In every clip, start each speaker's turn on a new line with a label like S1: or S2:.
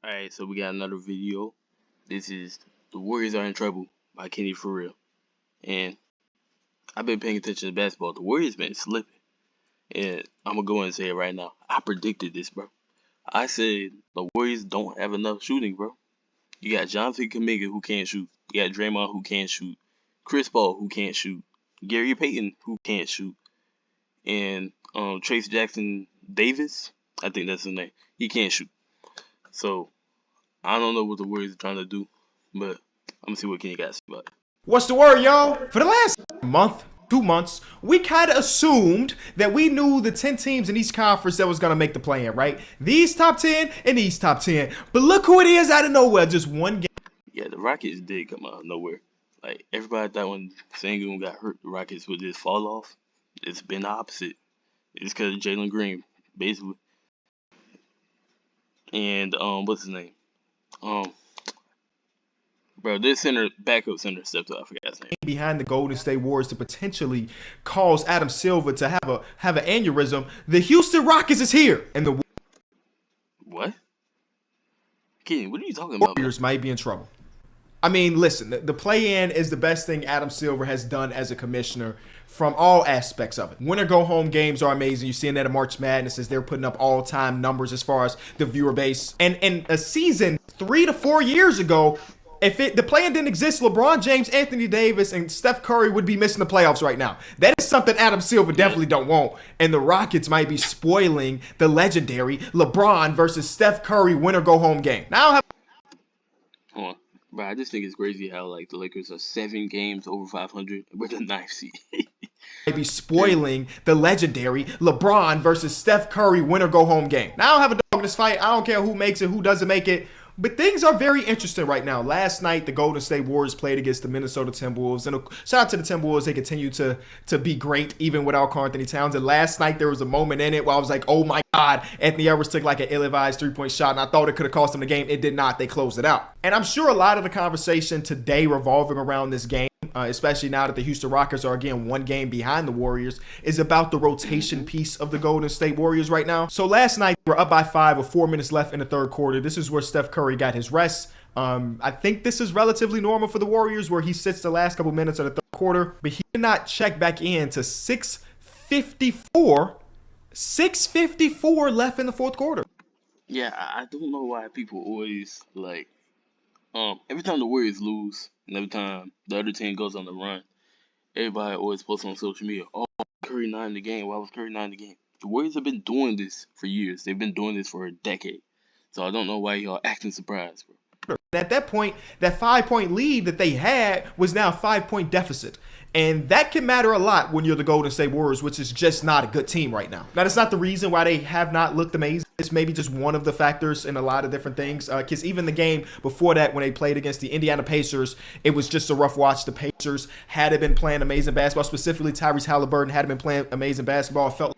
S1: Alright, so we got another video. This is The Warriors Are in Trouble by Kenny For Real. And I've been paying attention to basketball. The Warriors been slipping. And I'm going to go and say it right now. I predicted this, bro. I said the Warriors don't have enough shooting, bro. You got Jonathan Kuminga who can't shoot. You got Draymond who can't shoot. Chris Paul who can't shoot. Gary Payton who can't shoot. And Trace Jackson Davis, I think that's his name. He can't shoot. So I don't know what the Warriors are trying to do, but I'm gonna see what Kenny got to say about it.
S2: What's the word, y'all? For the last month, 2 months, we kind of assumed that we knew the 10 teams in each conference that was going to make the play-in, right? These top 10 and these top 10. But look who it is out of nowhere, just one game.
S1: Yeah, the Rockets did come out of nowhere. Like, everybody thought when Sengun got hurt, the Rockets would just fall off. It's been the opposite. It's because of Jalen Green, basically. And, what's his name? Bro, this backup center stepped up. I forgot his name.
S2: Behind the Golden State Warriors to potentially cause Adam Silver to have an aneurysm. The Houston Rockets is here, and the
S1: What? Kenny, what are you talking about?
S2: Warriors might be in trouble. I mean, listen, the play-in is the best thing Adam Silver has done as a commissioner from all aspects of it. Winner go-home games are amazing. You're seeing that in March Madness as they're putting up all-time numbers as far as the viewer base. And in a season 3 to 4 years ago, if the play-in didn't exist, LeBron James, Anthony Davis, and Steph Curry would be missing the playoffs right now. That is something Adam Silver definitely don't want. And the Rockets might be spoiling the legendary LeBron versus Steph Curry winner-go-home game. Now,
S1: Hold on. Bro, I just think it's crazy how, like, the Lakers are 7 games over 500 with the 9th seed.
S2: might be spoiling the legendary LeBron versus Steph Curry winner-go-home game. Now, I don't have a dog in this fight. I don't care who makes it, who doesn't make it. But things are very interesting right now. Last night, the Golden State Warriors played against the Minnesota Timberwolves. And shout out to the Timberwolves. They continue to be great, even without Karl-Anthony Towns. And last night, there was a moment in it where I was like, oh my God. Anthony Edwards took like an ill-advised three-point shot, and I thought it could have cost him the game. It did not. They closed it out. And I'm sure a lot of the conversation today revolving around this game, especially now that the Houston Rockets are, again, 1 game behind the Warriors, is about the rotation piece of the Golden State Warriors right now. So last night, we're up by 5 with 4 minutes left in the third quarter. This is where Steph Curry got his rest. I think this is relatively normal for the Warriors, where he sits the last couple minutes of the third quarter, but he did not check back in to 6:54. 6:54 left in the fourth quarter.
S1: Yeah, I don't know why people always, like, every time the Warriors lose, and every time the other team goes on the run, everybody always posts on social media, oh, Curry 9 in the game. Why was Curry 9 in the game? The Warriors have been doing this for years. They've been doing this for a decade. So I don't know why y'all acting surprised, bro.
S2: At that point, that 5-point lead that they had was now a 5-point deficit. And that can matter a lot when you're the Golden State Warriors, which is just not a good team right now. Now, that's not the reason why they have not looked amazing. It's maybe just one of the factors in a lot of different things. Because even the game before that, when they played against the Indiana Pacers, it was just a rough watch. The Pacers had been playing amazing basketball, specifically Tyrese Halliburton had been playing amazing basketball. It felt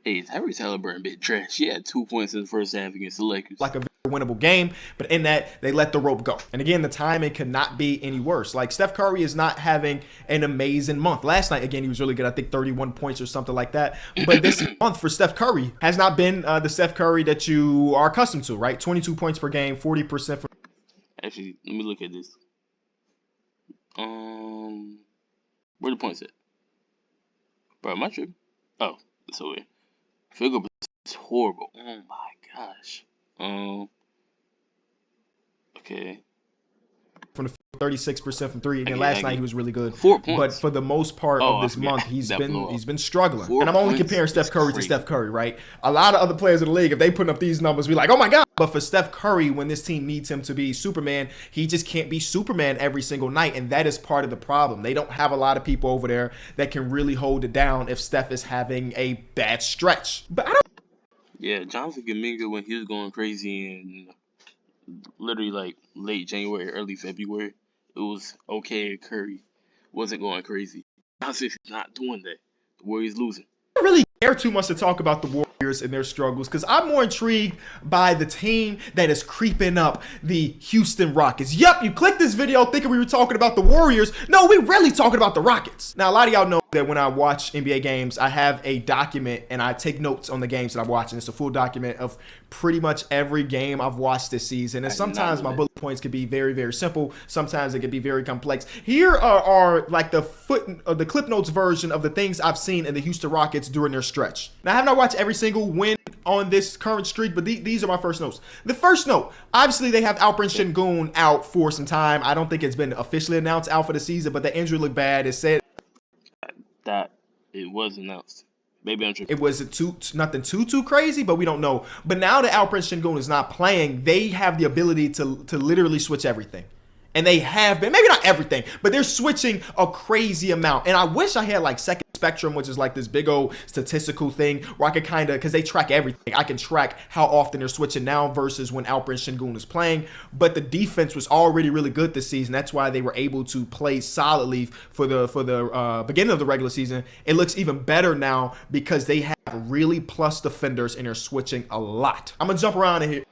S1: Hey, Tyrese Halliburton bit trash. He had 2 points in the first half against the Lakers.
S2: like a very winnable game, but in that, they let the rope go. And again, the timing could not be any worse. Like, Steph Curry is not having an amazing month. Last night, again, he was really good. I think 31 points or something like that. But this month for Steph Curry has not been the Steph Curry that you are accustomed to, right? 22 points per game, 40% for...
S1: Actually, let me look at this. Where the points at? Bro, am I tripping? Oh, it's over here. Field goal is horrible. Oh my gosh. Okay.
S2: From the 36% from 3. Again, last night he was really good.
S1: 4 points.
S2: But for the most part of this month, he's been struggling. And I'm only comparing Steph Curry to Steph Curry, right? A lot of other players in the league, if they put up these numbers, be like, oh my God. But for Steph Curry, when this team needs him to be Superman, he just can't be Superman every single night. And that is part of the problem. They don't have a lot of people over there that can really hold it down if Steph is having a bad stretch. But I don't.
S1: Yeah, Jonathan Kuminga, when he was going crazy in literally like late January, early February, it was okay. Curry wasn't going crazy. Johnson's not doing that. The Warriors losing.
S2: I don't really care too much to talk about the Warriors and their struggles, because I'm more intrigued by the team that is creeping up, the Houston Rockets. Yep, you clicked this video thinking we were talking about the Warriors. No, we're really talking about the Rockets. Now, a lot of y'all know that when I watch NBA games, I have a document and I take notes on the games that I'm watching. It's a full document of pretty much every game I've watched this season. And sometimes my bullet points could be very, very simple. Sometimes it could be very complex. Here are like the Clip Notes version of the things I've seen in the Houston Rockets during their stretch. Now, I have not watched every single win on this current streak, but these are my first notes. The first note, obviously they have Alperen Sengun out for some time. I don't think it's been officially announced out for the season, but the injury looked bad. It said
S1: that it was announced. Maybe I'm tripping.
S2: It was nothing too crazy, but we don't know. But now that Alperen Sengun is not playing, they have the ability to literally switch everything. And they have been, maybe not everything, but they're switching a crazy amount. And I wish I had like Second Spectrum, which is like this big old statistical thing where I could kind of, because they track everything, I can track how often they're switching now versus when Alperen Sengun is playing. But the defense was already really good this season. That's why they were able to play solidly for the beginning of the regular season. It looks even better now because they have really plus defenders and they're switching a lot. I'm going to jump around in here.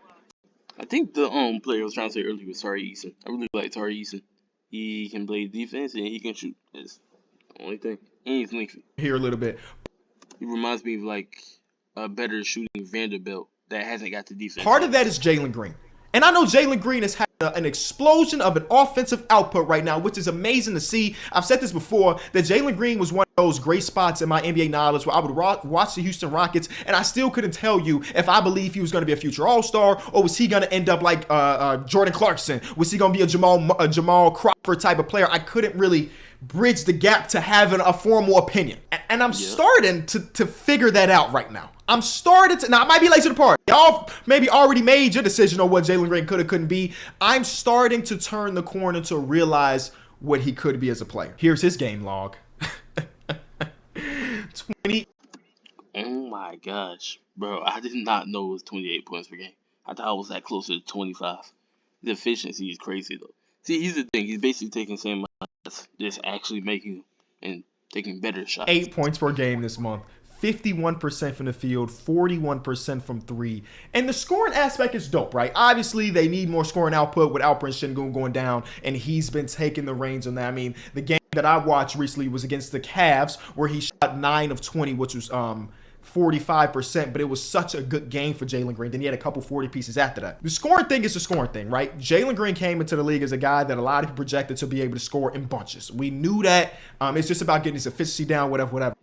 S1: I think the player I was trying to say earlier was Tari Eason. I really like Tari Eason. He can play defense and he can shoot. That's the only thing. And he's lengthy.
S2: Here a little bit.
S1: He reminds me of like a better shooting Vanderbilt that hasn't got the defense.
S2: Part of that is Jalen Green. And I know Jalen Green has had an explosion of an offensive output right now, which is amazing to see. I've said this before, that Jalen Green was one of those great spots in my NBA knowledge where I would watch the Houston Rockets, and I still couldn't tell you if I believe he was going to be a future All-Star, or was he going to end up like Jordan Clarkson? Was he going to be a Jamal Crawford type of player? I couldn't really bridge the gap to having a formal opinion. And I'm starting to figure that out right now. I'm starting to, now I might be late to the party. Y'all maybe already made your decision on what Jalen Green could or couldn't be. I'm starting to turn the corner to realize what he could be as a player. Here's his game log. 20.
S1: Oh my gosh. Bro, I did not know it was 28 points per game. I thought it was that closer to 25. The efficiency is crazy though. See, here's the thing. He's basically taking the same shots, just actually making and taking better shots.
S2: 8 points per game this month. 51% from the field, 41% from three. And the scoring aspect is dope, right? Obviously, they need more scoring output with Alperen Sengun going down, and he's been taking the reins on that. I mean, the game that I watched recently was against the Cavs, where he shot 9 of 20, which was 45%, but it was such a good game for Jalen Green. Then he had a couple 40 pieces after that. The scoring thing is the scoring thing, right? Jalen Green came into the league as a guy that a lot of people projected to be able to score in bunches. We knew that. It's just about getting his efficiency down, whatever.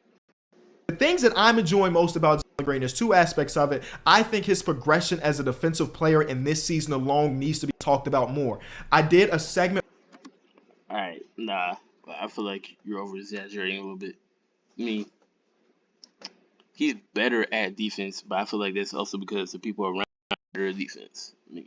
S2: The things that I'm enjoying most about Jalen Green, there's two aspects of it. I think his progression as a defensive player in this season alone needs to be talked about more. I did a segment.
S1: All right, nah, I feel like you're over-exaggerating a little bit. I mean, he's better at defense, but I feel like that's also because the people around their defense. I mean,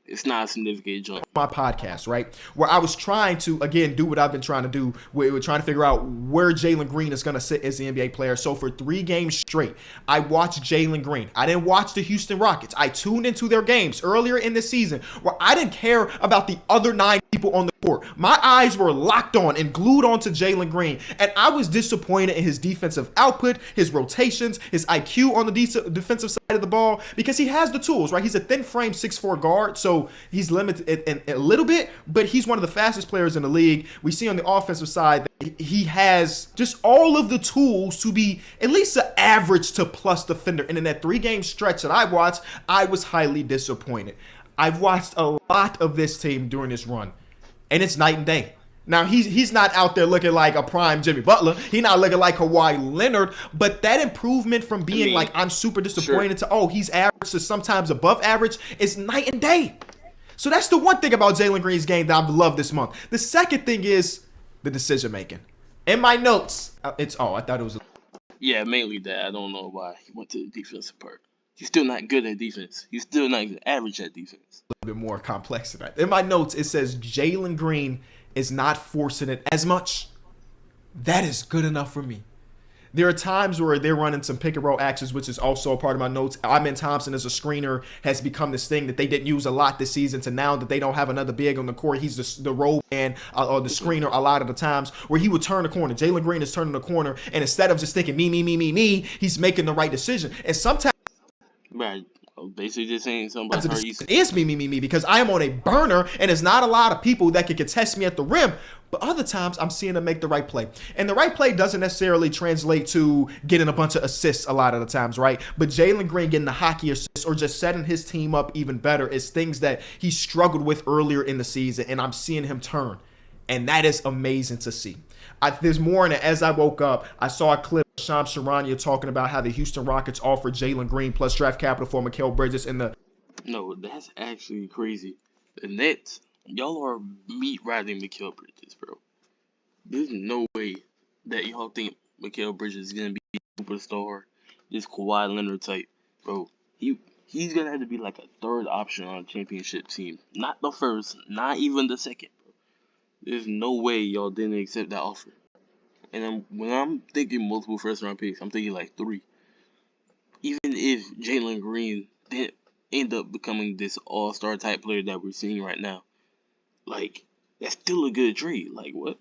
S1: it's not a significant jump.
S2: My podcast, right, where I was trying to, again, do what I've been trying to do. We're trying to figure out where Jalen Green is going to sit as the NBA player. So for 3 games straight, I watched Jalen Green. I didn't watch the Houston Rockets. I tuned into their games earlier in the season where I didn't care about the other 9 people on the court. My eyes were locked on and glued onto Jalen Green, and I was disappointed in his defensive output, his rotations, his IQ on the defensive side of the ball, because he has the tools, right? He's a thin frame 6'4" guard, so he's limited in a little bit, but he's one of the fastest players in the league. We see on the offensive side that he has just all of the tools to be at least an average to plus defender. And in that 3-game stretch that I watched, I was highly disappointed. I've watched a lot of this team during this run, and it's night and day. Now, he's not out there looking like a prime Jimmy Butler. He's not looking like Kawhi Leonard. But that improvement from being I'm super disappointed to, he's average to sometimes above average is night and day. So that's the one thing about Jalen Green's game that I've loved this month. The second thing is the decision making. In my notes, I thought it was.
S1: Yeah, mainly that. I don't know why he went to the defensive part. He's still not good at defense. He's still not even average at defense.
S2: A little bit more complex than that. In my notes, it says Jalen Green is not forcing it as much. That is good enough for me. There are times where they're running some pick and roll actions, which is also a part of my notes. Amen Thompson as a screener has become this thing that they didn't use a lot this season, to now that they don't have another big on the court. He's the roll man or the screener a lot of the times, where he would turn the corner. Jalen Green is turning the corner, and instead of just thinking me, he's making the right decision. And sometimes,
S1: right, I was basically just saying something about Tyrese.
S2: Is me because I am on a burner and there's not a lot of people that can contest me at the rim. But other times I'm seeing him make the right play. And the right play doesn't necessarily translate to getting a bunch of assists a lot of the times, right? But Jalen Green getting the hockey assists or just setting his team up even better is things that he struggled with earlier in the season, and I'm seeing him turn. And that is amazing to see. This morning, as I woke up, I saw a clip of Shams Charania talking about how the Houston Rockets offered Jalen Green plus draft capital for Mikal Bridges in the...
S1: No, that's actually crazy. The Nets, y'all are meat riding Mikal Bridges, bro. There's no way that y'all think Mikal Bridges is gonna be a superstar, this Kawhi Leonard type, bro. He's gonna have to be like a third option on a championship team, not the first, not even the second, bro. There's no way y'all didn't accept that offer. And when I'm thinking multiple first round picks, I'm thinking like 3. Even if Jalen Green didn't end up becoming this all-star type player that we're seeing right now, like, that's still a good trade. Like, what?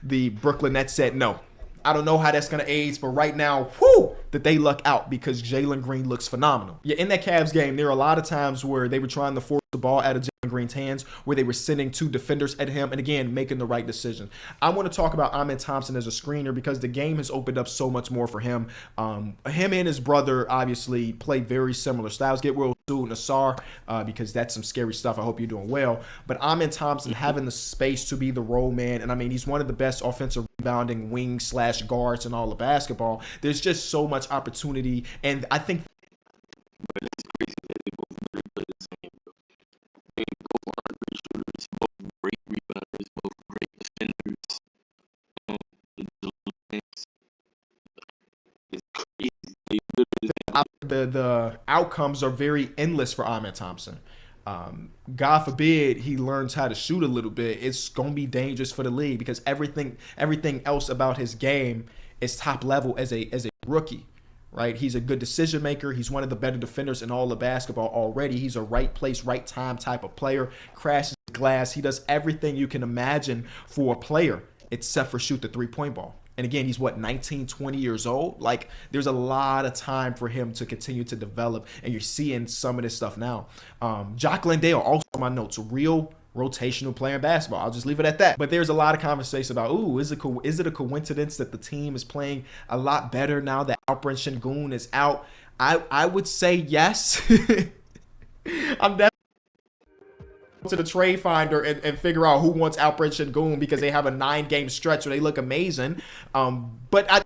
S2: The Brooklyn Nets said no. I don't know how that's going to age, but right now, whoo, that they luck out because Jalen Green looks phenomenal. Yeah, in that Cavs game, there are a lot of times where they were trying to force the ball out of Jalen Green's hands, where they were sending 2 defenders at him, and again, making the right decision. I want to talk about Amen Thompson as a screener because the game has opened up so much more for him. Him and his brother obviously play very similar styles. Get well soon, Nassar, because that's some scary stuff. I hope you're doing well. But Amen Thompson having the space to be the role man, and I mean, he's one of the best offensive rebounding wing/guards in all of basketball. There's just so much opportunity, and I think
S1: Great rebounders, both great defenders. It's crazy.
S2: The outcomes are very endless for Amen Thompson. God forbid he learns how to shoot a little bit. It's gonna be dangerous for the league because everything else about his game is top level as a rookie. Right, he's a good decision maker. He's one of the better defenders in all of basketball already. He's a right place, right time type of player. Crashes glass. He does everything you can imagine for a player except for shoot the 3-point ball. And again, he's 19, 20 years old. Like, there's a lot of time for him to continue to develop, and you're seeing some of this stuff now. Jock Landale, also on my notes, real rotational player in basketball. I'll just leave it at that. But there's a lot of conversation about, is it a coincidence that the team is playing a lot better now that Alperen Sengun is out? I would say yes. I'm definitely to the trade finder and figure out who wants Alperen Sengun because they have a 9-game stretch where they look amazing. But I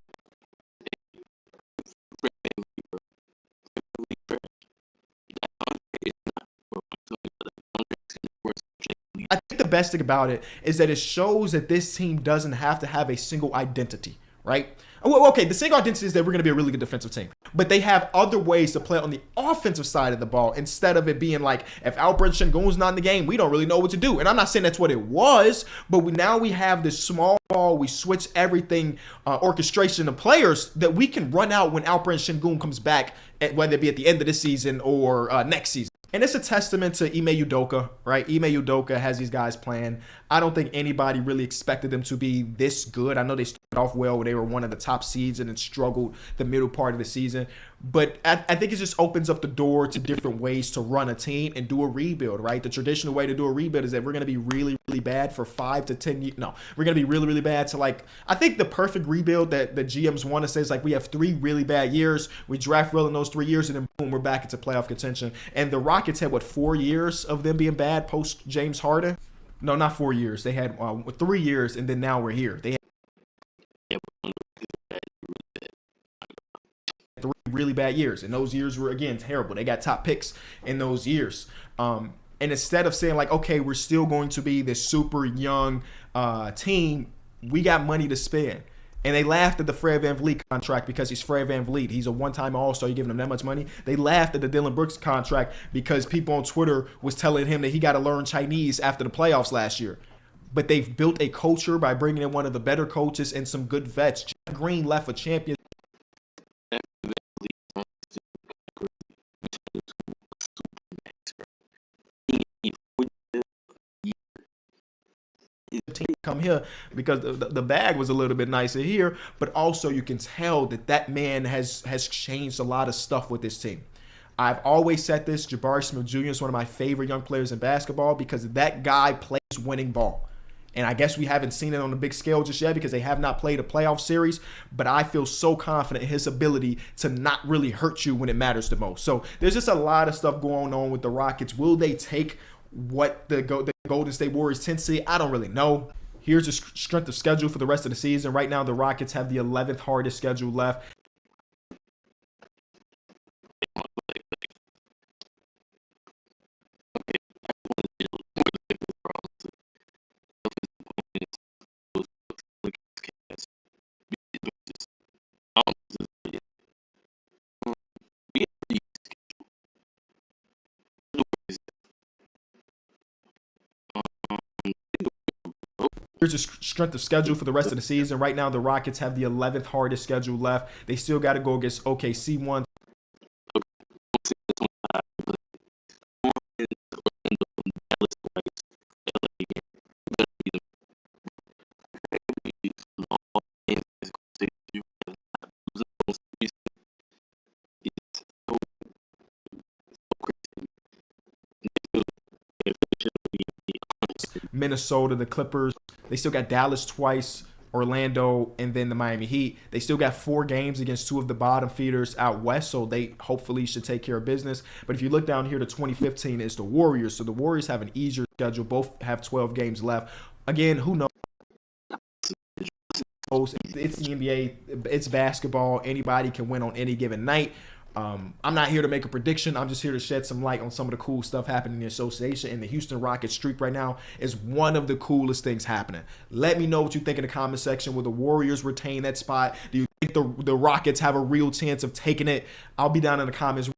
S2: think the best thing about it is that it shows that this team doesn't have to have a single identity, right? Well, okay, the single identity is that we're going to be a really good defensive team. But they have other ways to play on the offensive side of the ball instead of it being like, if Alperen Sengun's not in the game, we don't really know what to do. And I'm not saying that's what it was, but now we have this small ball. We switch everything, orchestration of players that we can run out when Alperen Sengun comes back, whether it be at the end of this season or next season. And it's a testament to Ime Udoka, right? Ime Udoka has these guys playing. I don't think anybody really expected them to be this good. I know they started off well. They were one of the top seeds and then struggled the middle part of the season. But I think it just opens up the door to different ways to run a team and do a rebuild, right? The traditional way to do a rebuild is that we're going to be really, really bad for 5 to 10 years. No, we're going to be really, really bad to I think the perfect rebuild that the GMs want to say is we have 3 really bad years. We draft well in those 3 years and then boom, we're back into playoff contention. And the Rockets had 4 years of them being bad post James Harden? No, not 4 years. They had 3 years and then now we're here. They had 3 really bad years, and those years were again terrible. They got top picks in those years, and instead of saying okay, we're still going to be this super young team, we got money to spend. And they laughed at the Fred VanVleet contract because he's Fred VanVleet. He's a one-time all-star. You're giving him that much money. They laughed at the Dylan Brooks contract because people on Twitter was telling him that he got to learn Chinese after the playoffs last year. But they've built a culture by bringing in one of the better coaches and some good vets. Jeff Green left a champion. Come here because the bag was a little bit nicer here, but also you can tell that man has changed a lot of stuff with this team. I've always said this, Jabari Smith Jr. is one of my favorite young players in basketball because that guy plays winning ball. And I guess we haven't seen it on a big scale just yet because they have not played a playoff series. But I feel so confident in his ability to not really hurt you when it matters the most. So there's just a lot of stuff going on with the Rockets. Will they take what the Golden State Warriors tend to see? I don't really know. Here's the strength of schedule for the rest of the season. Right now, the Rockets have the 11th hardest schedule left. Here's the strength of schedule for the rest of the season. Right now, the Rockets have the 11th hardest schedule left. They still got to go against OKC one. Minnesota, the Clippers. They still got Dallas twice, Orlando, and then the Miami Heat. They still got 4 games against 2 of the bottom feeders out west, so they hopefully should take care of business. But if you look down here to 2015, it's the Warriors. So the Warriors have an easier schedule. Both have 12 games left. Again, who knows? It's the NBA. It's basketball. Anybody can win on any given night. I'm not here to make a prediction. I'm just here to shed some light on some of the cool stuff happening in the association. And the Houston Rockets streak right now is one of the coolest things happening. Let me know what you think in the comment section. Will the Warriors retain that spot? Do you think the Rockets have a real chance of taking it? I'll be down in the comments.